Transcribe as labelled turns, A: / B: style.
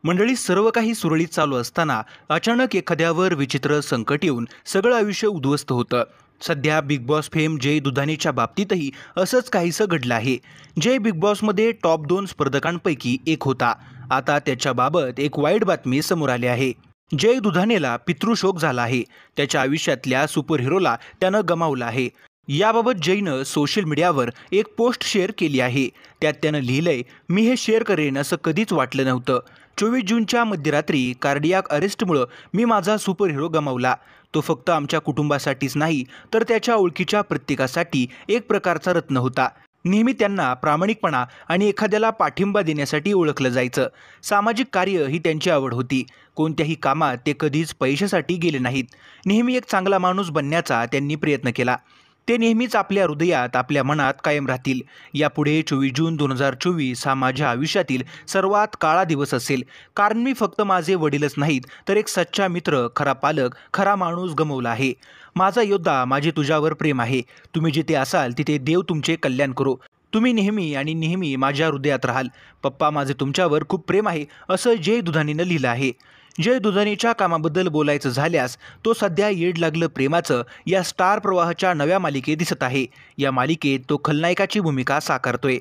A: मंडळी, सर्व काही सुरळीत चालू असताना अचानक एखाद्यावर विचित्र संकट येऊन सगळं आयुष्य उद्ध्वस्त होतं. सध्या बिग बॉस फेम जय दुधाणेच्या बाबतीतही असंच काहीसं घडलं आहे. जय बिग बॉसमध्ये टॉप 2 स्पर्धकांपैकी एक होता. आता त्याच्याबाबत एक वाईट बातमी समोर आली आहे. जय दुधाणेला पितृशोक झाला आहे. त्याच्या आयुष्यातल्या सुपरहिरोला त्यानं गमावलं आहे. याबाबत जयनं सोशल मीडियावर एक पोस्ट शेअर केली आहे. त्यात त्यानं लिहिलंय, मी हे शेअर करेन असं कधीच वाटलं नव्हतं. 24 जूनच्या मध्यरात्री कार्डियाक अरेस्टमुळं मी माझा सुपरहिरो गमावला. तो फक्त आमच्या कुटुंबासाठीच नाही, तर त्याच्या ओळखीच्या प्रत्येकासाठी एक प्रकारचा रत्न होता. नेहमी त्यांना प्रामाणिकपणा आणि एखाद्याला पाठिंबा देण्यासाठी ओळखलं जायचं. सामाजिक कार्य ही त्यांची आवड होती. कोणत्याही कामात ते कधीच पैशासाठी गेले नाहीत. नेहमी एक चांगला माणूस बनण्याचा त्यांनी प्रयत्न केला. ते नेहमीच आपल्या हृदयात, आपल्या मनात कायम राहतील. यापुढे 24 जून 2024 हा माझ्या आयुष्यातील सर्वात काळा दिवस असेल. कारण मी फक्त माझे वडीलच नाहीत, तर एक सच्चा मित्र, खरा पालक, खरा माणूस गमावला आहे. माझा योद्धा, माझे तुझ्यावर प्रेम आहे. तुम्ही जिथे असाल तिथे देव तुमचे कल्याण करो. तुम्ही नेहमी आणि नेहमी माझ्या हृदयात राहाल. पप्पा, माझे तुमच्यावर खूप प्रेम आहे, असं जय दुधाणेनं लिहिलं आहे. जय दुधाणेच्या कामाबद्दल बोलायचं झाल्यास तो सध्या येड लागलं प्रेमाचं या स्टार प्रवाहाच्या नव्या मालिकेत दिसत आहे. या मालिकेत तो खलनायकाची भूमिका साकारतोय.